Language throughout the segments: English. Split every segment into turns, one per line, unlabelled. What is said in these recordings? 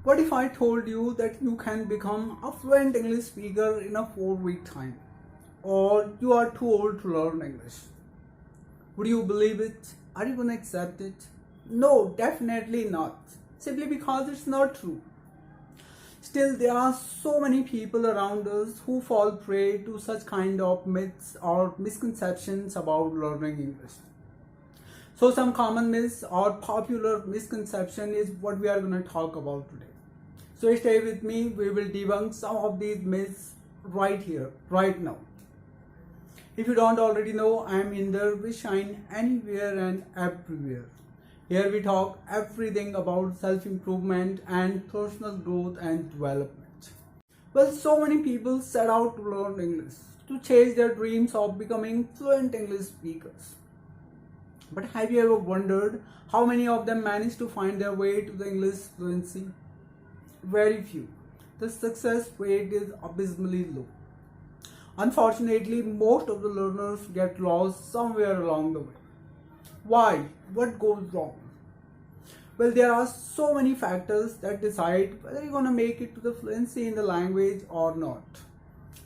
What if I told you that you can become a fluent English speaker in a 4-week time? Or you are too old to learn English? Would you believe it? Are you going to accept it? No, definitely not. Simply because it's not true. Still, there are so many people around us who fall prey to such kind of myths or misconceptions about learning English. So some common myths or popular misconception is what we are going to talk about today. So stay with me, we will debunk some of these myths right here, right now. If you don't already know, I am Inder, we shine anywhere and everywhere. Here we talk everything about self-improvement and personal growth and development. Well, so many people set out to learn English, to chase their dreams of becoming fluent English speakers. But have you ever wondered how many of them manage to find their way to the English fluency? Very few. The success rate is abysmally low. Unfortunately, most of the learners get lost somewhere along the way. Why? What goes wrong? Well, there are so many factors that decide whether you're going to make it to the fluency in the language or not,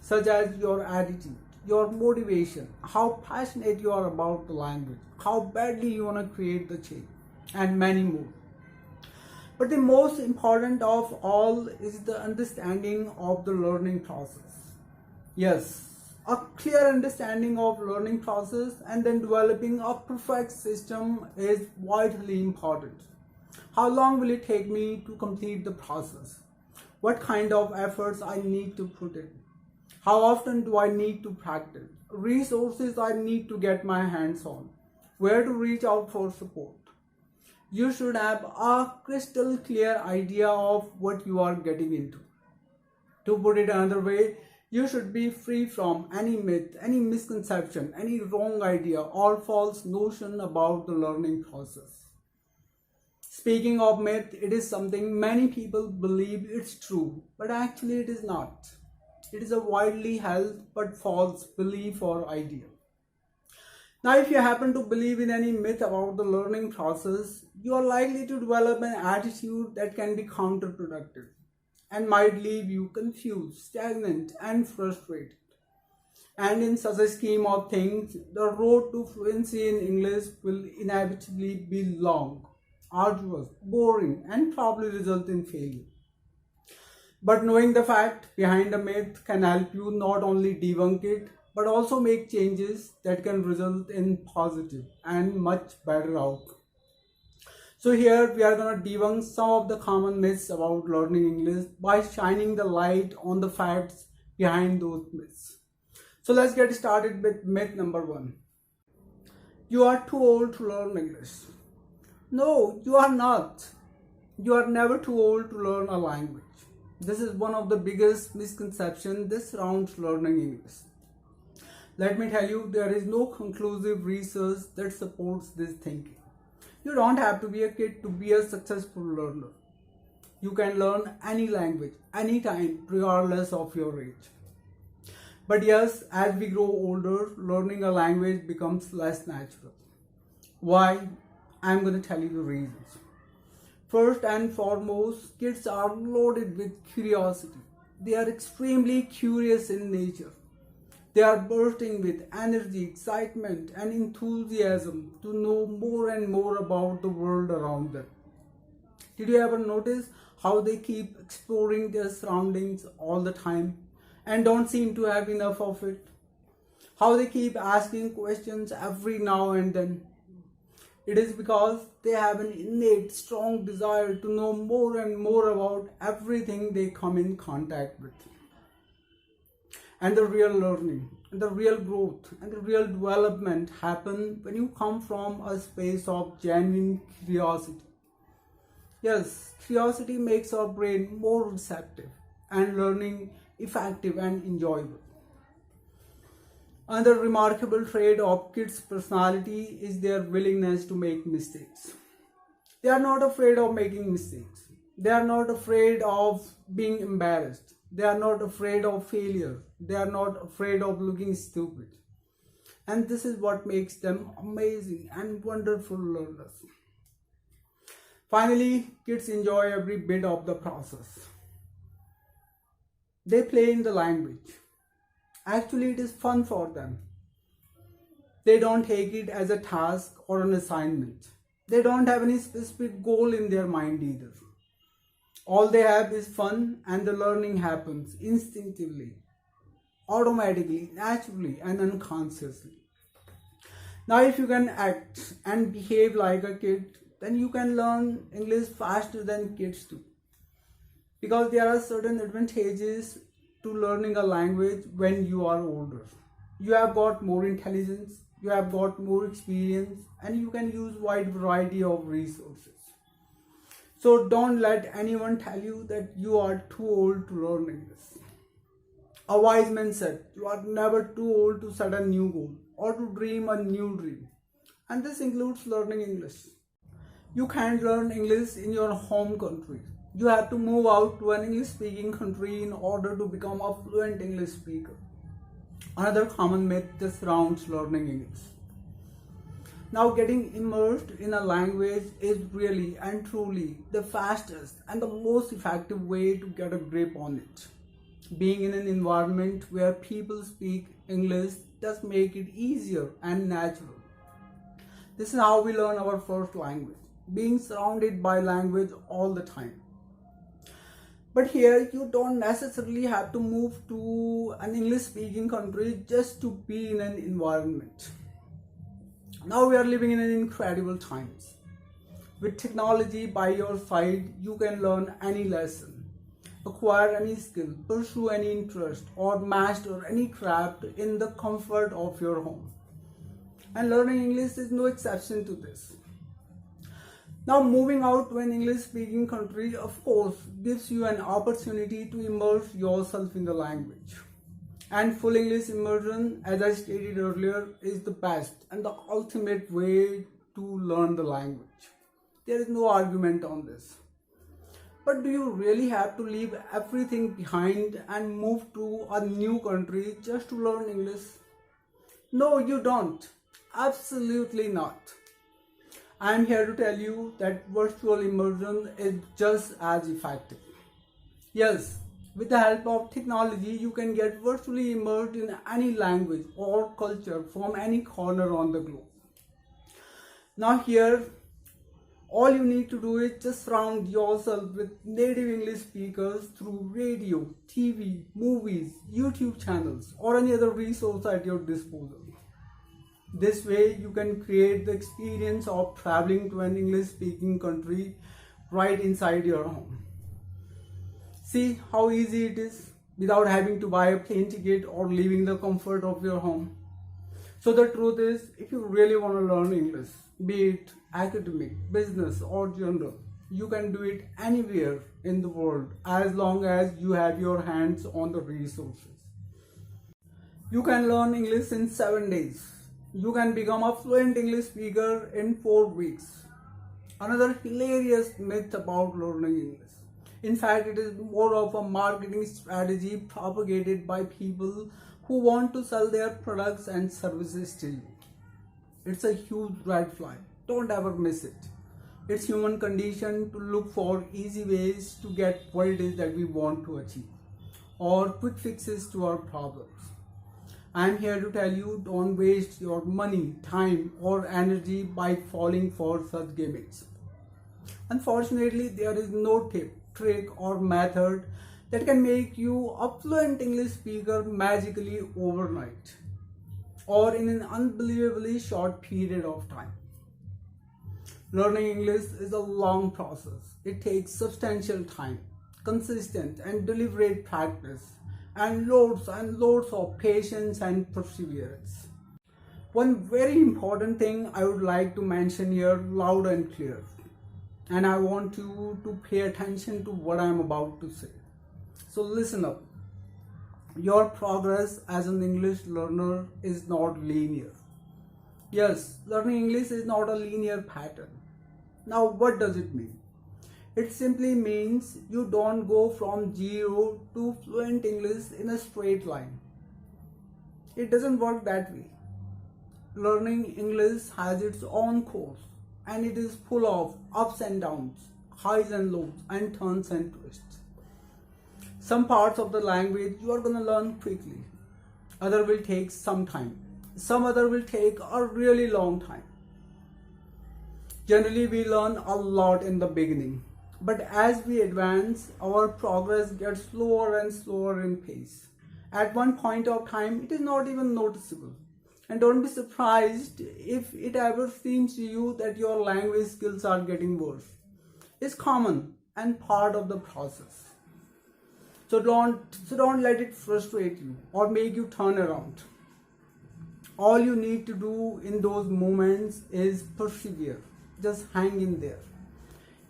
such as your attitude, your motivation, how passionate you are about the language, how badly you want to create the change, and many more. But the most important of all is the understanding of the learning process. Yes, a clear understanding of learning process and then developing a perfect system is vitally important. How long will it take me to complete the process? What kind of efforts I need to put in? How often do I need to practice? Resources I need to get my hands on? Where to reach out for support? You should have a crystal clear idea of what you are getting into. To put it another way, you should be free from any myth, any misconception, any wrong idea or false notion about the learning process. Speaking of myth, it is something many people believe it's true, but actually it is not. It is a widely held but false belief or idea. Now, if you happen to believe in any myth about the learning process, you are likely to develop an attitude that can be counterproductive and might leave you confused, stagnant, and frustrated. And in such a scheme of things, the road to fluency in English will inevitably be long, arduous, boring, and probably result in failure. But knowing the fact behind a myth can help you not only debunk it, but also make changes that can result in positive and much better outcome. So here we are going to debunk some of the common myths about learning English by shining the light on the facts behind those myths. So let's get started with myth number 1. You are too old to learn English. No, you are not. You are never too old to learn a language. This is one of the biggest misconceptions that surrounds learning English. Let me tell you, there is no conclusive research that supports this thinking. You don't have to be a kid to be a successful learner. You can learn any language, anytime, regardless of your age. But yes, as we grow older, learning a language becomes less natural. Why? I'm going to tell you the reasons. First and foremost, kids are loaded with curiosity. They are extremely curious in nature. They are bursting with energy, excitement, and enthusiasm to know more and more about the world around them. Did you ever notice how they keep exploring their surroundings all the time and don't seem to have enough of it? How they keep asking questions every now and then? It is because they have an innate, strong desire to know more and more about everything they come in contact with. And the real learning, and the real growth, and the real development happen when you come from a space of genuine curiosity. Yes, curiosity makes our brain more receptive and learning effective and enjoyable. Another remarkable trait of kids' personality is their willingness to make mistakes. They are not afraid of making mistakes. They are not afraid of being embarrassed. They are not afraid of failure. They are not afraid of looking stupid. And this is what makes them amazing and wonderful learners. Finally, kids enjoy every bit of the process. They play in the language. Actually, it is fun for them. They don't take it as a task or an assignment. They don't have any specific goal in their mind either. All they have is fun, and the learning happens instinctively, automatically, naturally, and unconsciously. Now, if you can act and behave like a kid, then you can learn English faster than kids do. Because there are certain advantages to learning a language when you are older. You have got more intelligence, you have got more experience, and you can use wide variety of resources. So don't let anyone tell you that you are too old to learn English. A wise man said, you are never too old to set a new goal or to dream a new dream. And this includes learning English. You can't learn English in your home country. You have to move out to an English speaking country in order to become a fluent English speaker. Another common myth that surrounds learning English. Now, getting immersed in a language is really and truly the fastest and the most effective way to get a grip on it. Being in an environment where people speak English does make it easier and natural. This is how we learn our first language, being surrounded by language all the time. But here, you don't necessarily have to move to an English speaking country just to be in an environment. Now we are living in an incredible times. With technology by your side, you can learn any lesson, acquire any skill, pursue any interest, or master any craft in the comfort of your home. And learning English is no exception to this. Now, moving out to an English speaking country, of course, gives you an opportunity to immerse yourself in the language. And full English immersion, as I stated earlier, is the best and the ultimate way to learn the language. There is no argument on this. But do you really have to leave everything behind and move to a new country just to learn English? No, you don't. Absolutely not. I am here to tell you that virtual immersion is just as effective. Yes, with the help of technology, you can get virtually immersed in any language or culture from any corner on the globe. Now here, all you need to do is just surround yourself with native English speakers through radio, TV, movies, YouTube channels, or any other resource at your disposal. This way, you can create the experience of traveling to an English speaking country right inside your home. See how easy it is without having to buy a plane ticket or leaving the comfort of your home. So the truth is, if you really want to learn English, be it academic, business or general, you can do it anywhere in the world as long as you have your hands on the resources. You can learn English in 7 days. You can become a fluent English speaker in 4 weeks. Another hilarious myth about learning English. In fact, it is more of a marketing strategy propagated by people who want to sell their products and services to you. It's a huge red flag. Don't ever miss it. It's human condition to look for easy ways to get what it is that we want to achieve, or quick fixes to our problems. I'm here to tell you, don't waste your money, time or energy by falling for such gimmicks. Unfortunately, there is no tip, trick or method that can make you a fluent English speaker magically overnight or in an unbelievably short period of time. Learning English is a long process. It takes substantial time, consistent and deliberate practice, and loads of patience and perseverance. One very important thing I would like to mention here loud and clear, and I want you to pay attention to what I am about to say. So listen up. Your progress as an English learner is not linear. Yes, learning English is not a linear pattern. Now, what does it mean? It simply means you don't go from zero to fluent English in a straight line. It doesn't work that way. Learning English has its own course and it is full of ups and downs, highs and lows, and turns and twists. Some parts of the language you are gonna learn quickly, other will take some time, some other will take a really long time. Generally, we learn a lot in the beginning, but as we advance, our progress gets slower and slower in pace. At one point of time, it is not even noticeable. And don't be surprised if it ever seems to you that your language skills are getting worse. It's common and part of the process. So don't let it frustrate you or make you turn around. All you need to do in those moments is persevere. Just hang in there.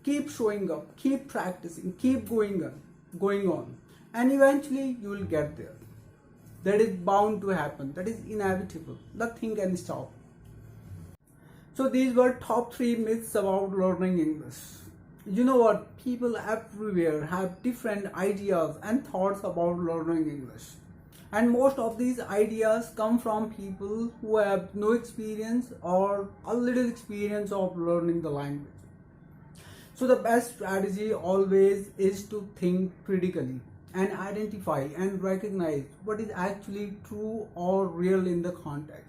Keep showing up, keep practicing, keep going on, and eventually you will get there. That is bound to happen. That is inevitable. Nothing can stop. So these were top 3 myths about learning English. You know what? People everywhere have different ideas and thoughts about learning English. And most of these ideas come from people who have no experience or a little experience of learning the language. So the best strategy always is to think critically and identify and recognize what is actually true or real in the context.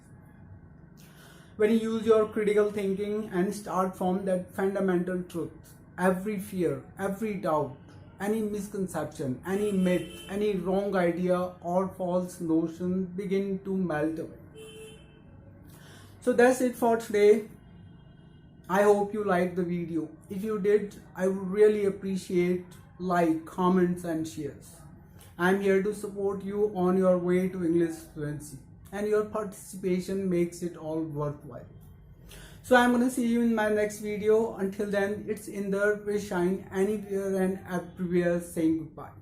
When you use your critical thinking and start from that fundamental truth, every fear, every doubt, any misconception, any myth, any wrong idea or false notion begin to melt away. So that's it for today. I hope you liked the video. If you did, I would really appreciate like, comments and shares. I'm here to support you on your way to English fluency, and your participation makes it all worthwhile. So I'm gonna see you in my next video. Until then, it's Inder, we shine anywhere and everywhere saying goodbye.